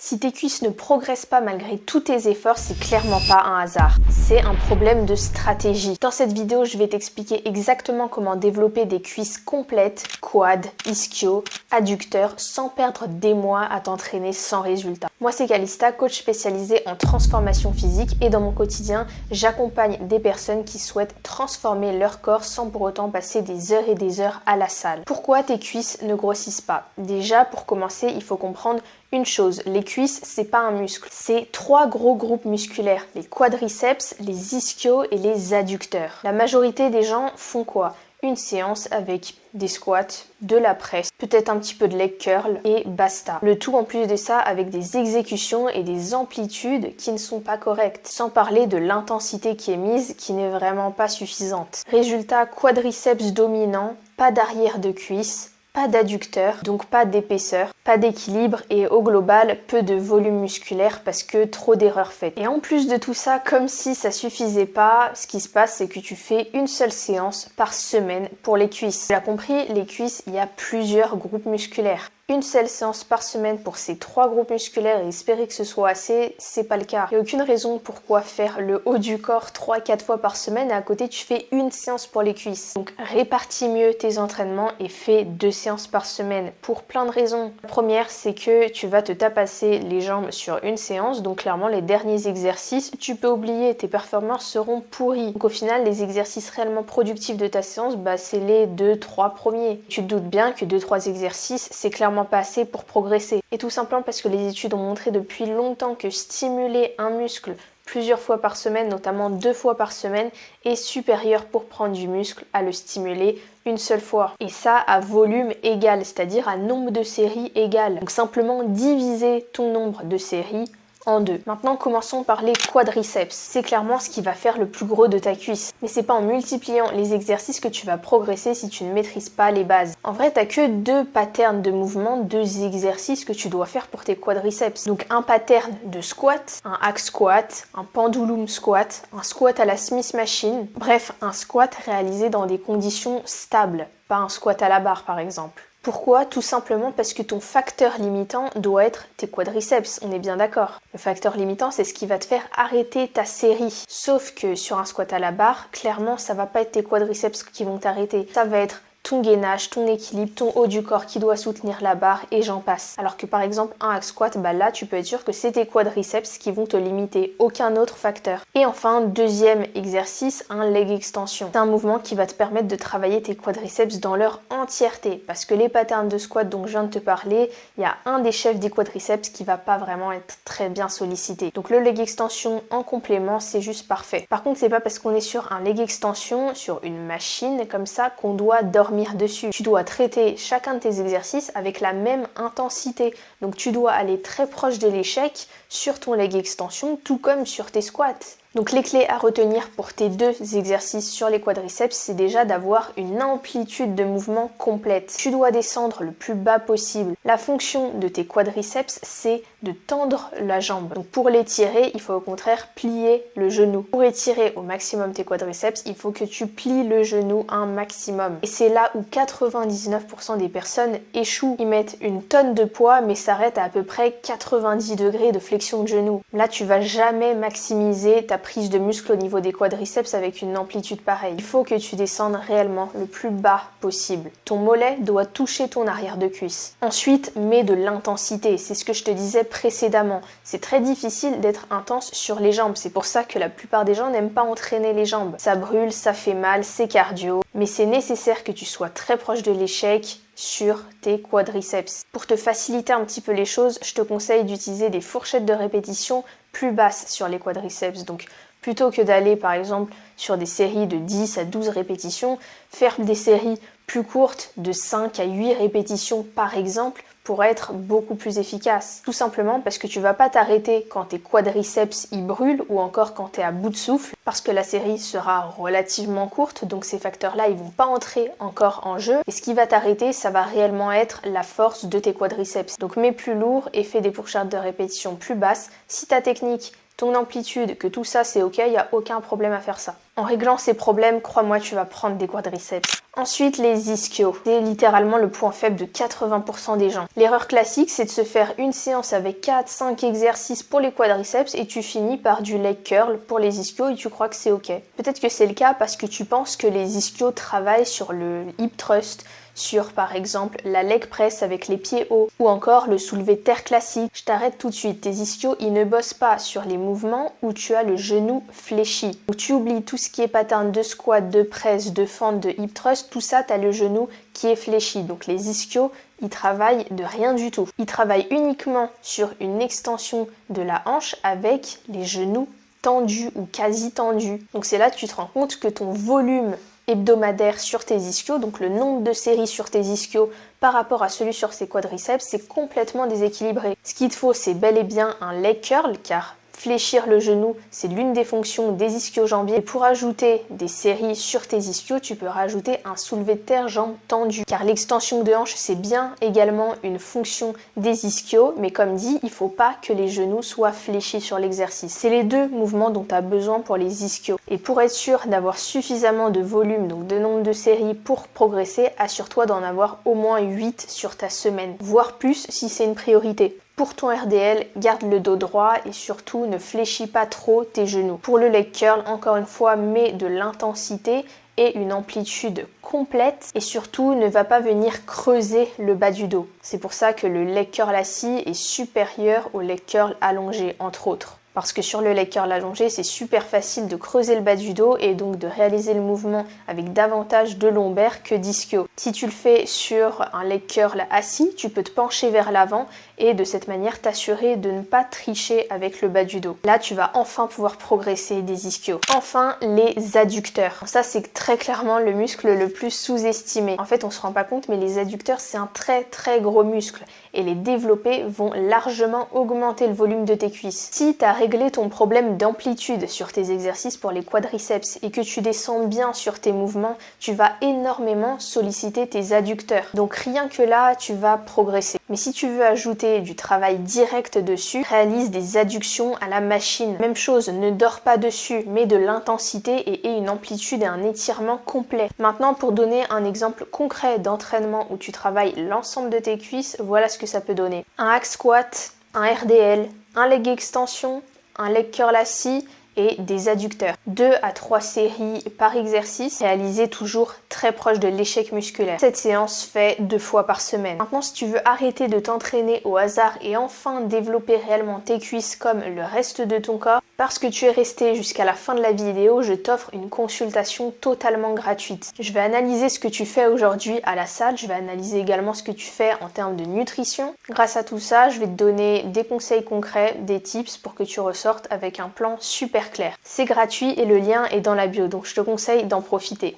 Si tes cuisses ne progressent pas malgré tous tes efforts, c'est clairement pas un hasard. C'est un problème de stratégie. Dans cette vidéo, je vais t'expliquer exactement comment développer des cuisses complètes, quad, ischio, adducteurs, sans perdre des mois à t'entraîner sans résultat. Moi, c'est Calista, coach spécialisé en transformation physique et dans mon quotidien, j'accompagne des personnes qui souhaitent transformer leur corps sans pour autant passer des heures et des heures à la salle. Pourquoi tes cuisses ne grossissent pas? Déjà, pour commencer, il faut comprendre une chose, les cuisses, c'est pas un muscle. C'est 3 gros groupes musculaires, les quadriceps, les ischios et les adducteurs. La majorité des gens font quoi? Une séance avec des squats, de la presse, peut-être un petit peu de leg curl et basta. Le tout en plus de ça avec des exécutions et des amplitudes qui ne sont pas correctes. Sans parler de l'intensité qui est mise qui n'est vraiment pas suffisante. Résultat, quadriceps dominant, pas d'arrière de cuisse, pas d'adducteur, donc pas d'épaisseur, pas d'équilibre et au global peu de volume musculaire parce que trop d'erreurs faites. Et en plus de tout ça, comme si ça suffisait pas, ce qui se passe c'est que tu fais une seule séance par semaine pour les cuisses. Tu l'as compris, les cuisses, il y a plusieurs groupes musculaires. Une seule séance par semaine pour ces 3 groupes musculaires et espérer que ce soit assez, c'est pas le cas. Il n'y a aucune raison pourquoi faire le haut du corps 3-4 fois par semaine et à côté tu fais une séance pour les cuisses. Donc répartis mieux tes entraînements et fais 2 séances par semaine pour plein de raisons. La première, c'est que tu vas te tapasser les jambes sur une séance, donc clairement les derniers exercices, tu peux oublier, tes performances seront pourries. Donc au final, les exercices réellement productifs de ta séance, c'est les 2-3 premiers. Tu te doutes bien que 2-3 exercices, c'est clairement pas assez pour progresser. Et tout simplement parce que les études ont montré depuis longtemps que stimuler un muscle plusieurs fois par semaine, notamment 2 fois par semaine, est supérieur pour prendre du muscle à le stimuler une seule fois. Et ça à volume égal, c'est-à-dire à nombre de séries égal. Donc simplement diviser ton nombre de séries en 2. Maintenant, commençons par les quadriceps. C'est clairement ce qui va faire le plus gros de ta cuisse. Mais c'est pas en multipliant les exercices que tu vas progresser si tu ne maîtrises pas les bases. En vrai, t'as que 2 patterns de mouvement, 2 exercices que tu dois faire pour tes quadriceps. Donc un pattern de squat, un hack squat, un pendulum squat, un squat à la Smith machine. Bref, un squat réalisé dans des conditions stables, pas un squat à la barre par exemple. Pourquoi? Tout simplement parce que ton facteur limitant doit être tes quadriceps, on est bien d'accord. Le facteur limitant, c'est ce qui va te faire arrêter ta série. Sauf que sur un squat à la barre, clairement, ça va pas être tes quadriceps qui vont t'arrêter. Ça va être ton gainage, ton équilibre, ton haut du corps qui doit soutenir la barre et j'en passe. Alors que par exemple un hack squat, là tu peux être sûr que c'est tes quadriceps qui vont te limiter, aucun autre facteur. Et enfin, deuxième exercice, un leg extension. C'est un mouvement qui va te permettre de travailler tes quadriceps dans leur entièreté parce que les patterns de squat dont je viens de te parler, il y a un des chefs des quadriceps qui va pas vraiment être très bien sollicité. Donc le leg extension en complément, c'est juste parfait. Par contre, c'est pas parce qu'on est sur un leg extension, sur une machine comme ça, qu'on doit dormir dessus. Tu dois traiter chacun de tes exercices avec la même intensité. Donc tu dois aller très proche de l'échec sur ton leg extension, tout comme sur tes squats. Donc les clés à retenir pour tes 2 exercices sur les quadriceps, c'est déjà d'avoir une amplitude de mouvement complète. Tu dois descendre le plus bas possible. La fonction de tes quadriceps, c'est de tendre la jambe. Donc pour l'étirer, il faut au contraire plier le genou. Pour étirer au maximum tes quadriceps, il faut que tu plies le genou un maximum. Et c'est là où 99% des personnes échouent. Ils mettent une tonne de poids mais s'arrêtent à peu près 90 degrés de flexion de genou. Là, tu vas jamais maximiser ta prise de muscle au niveau des quadriceps avec une amplitude pareille. Il faut que tu descendes réellement le plus bas possible. Ton mollet doit toucher ton arrière de cuisse. Ensuite, mets de l'intensité. C'est ce que je te disais précédemment. C'est très difficile d'être intense sur les jambes. C'est pour ça que la plupart des gens n'aiment pas entraîner les jambes. Ça brûle, ça fait mal, c'est cardio. Mais c'est nécessaire que tu sois très proche de l'échec sur tes quadriceps. Pour te faciliter un petit peu les choses, je te conseille d'utiliser des fourchettes de répétition plus basses sur les quadriceps. Donc plutôt que d'aller par exemple sur des séries de 10 à 12 répétitions, faire des séries plus courtes de 5 à 8 répétitions par exemple pour être beaucoup plus efficace. Tout simplement parce que tu vas pas t'arrêter quand tes quadriceps y brûlent ou encore quand tu es à bout de souffle parce que la série sera relativement courte, donc ces facteurs-là ils vont pas entrer encore en jeu et ce qui va t'arrêter ça va réellement être la force de tes quadriceps. Donc mets plus lourd et fais des fourchettes de répétition plus basses. Si ta technique, ton amplitude, que tout ça c'est ok, il n'y a aucun problème à faire ça. En réglant ces problèmes, crois-moi, tu vas prendre des quadriceps. Ensuite, les ischios. C'est littéralement le point faible de 80% des gens. L'erreur classique, c'est de se faire une séance avec 4-5 exercices pour les quadriceps et tu finis par du leg curl pour les ischios et tu crois que c'est ok. Peut-être que c'est le cas parce que tu penses que les ischios travaillent sur le hip thrust, sur par exemple la leg press avec les pieds hauts ou encore le soulevé de terre classique. Je t'arrête tout de suite, tes ischios ils ne bossent pas sur les mouvements où tu as le genou fléchi. Où tu oublies tout ce qui est pattern de squat, de presse, de fente, de hip thrust, tout ça tu as le genou qui est fléchi. Donc les ischios ils travaillent de rien du tout. Ils travaillent uniquement sur une extension de la hanche avec les genoux tendus ou quasi tendus. Donc c'est là que tu te rends compte que ton volume hebdomadaire sur tes ischios, donc le nombre de séries sur tes ischios par rapport à celui sur tes quadriceps, c'est complètement déséquilibré. Ce qu'il te faut, c'est bel et bien un leg curl, car fléchir le genou, c'est l'une des fonctions des ischio-jambiers. Et pour ajouter des séries sur tes ischios, tu peux rajouter un soulevé de terre jambes tendues. Car l'extension de hanche, c'est bien également une fonction des ischios. Mais comme dit, il ne faut pas que les genoux soient fléchis sur l'exercice. C'est les deux mouvements dont tu as besoin pour les ischios. Et pour être sûr d'avoir suffisamment de volume, donc de nombre de séries pour progresser, assure-toi d'en avoir au moins 8 sur ta semaine. Voire plus si c'est une priorité. Pour ton RDL, garde le dos droit et surtout ne fléchis pas trop tes genoux. Pour le leg curl, encore une fois, mets de l'intensité et une amplitude complète et surtout ne va pas venir creuser le bas du dos. C'est pour ça que le leg curl assis est supérieur au leg curl allongé, entre autres. Parce que sur le leg curl allongé, c'est super facile de creuser le bas du dos et donc de réaliser le mouvement avec davantage de lombaires que d'ischio. Si tu le fais sur un leg curl assis, tu peux te pencher vers l'avant et de cette manière t'assurer de ne pas tricher avec le bas du dos. Là, tu vas enfin pouvoir progresser des ischios. Enfin, les adducteurs. Ça, c'est très clairement le muscle le plus sous-estimé. En fait, on se rend pas compte, mais les adducteurs, c'est un très gros muscle et les développer vont largement augmenter le volume de tes cuisses. Si tu as réglé ton problème d'amplitude sur tes exercices pour les quadriceps et que tu descends bien sur tes mouvements, tu vas énormément solliciter tes adducteurs. Donc rien que là, tu vas progresser. Mais si tu veux ajouter du travail direct dessus, réalise des adductions à la machine. Même chose, ne dors pas dessus, mets de l'intensité et aie une amplitude et un étirement complet. Maintenant, pour donner un exemple concret d'entraînement où tu travailles l'ensemble de tes cuisses, voilà ce que ça peut donner. Un hack squat, un RDL, un leg extension, un leg curl assis et des adducteurs. 2 à 3 séries par exercice, réalisées toujours très proche de l'échec musculaire. Cette séance fait 2 fois par semaine. Maintenant, si tu veux arrêter de t'entraîner au hasard et enfin développer réellement tes cuisses comme le reste de ton corps, parce que tu es resté jusqu'à la fin de la vidéo, je t'offre une consultation totalement gratuite. Je vais analyser ce que tu fais aujourd'hui à la salle, je vais analyser également ce que tu fais en termes de nutrition. Grâce à tout ça, je vais te donner des conseils concrets, des tips pour que tu ressortes avec un plan super clair. C'est gratuit et le lien est dans la bio, donc je te conseille d'en profiter.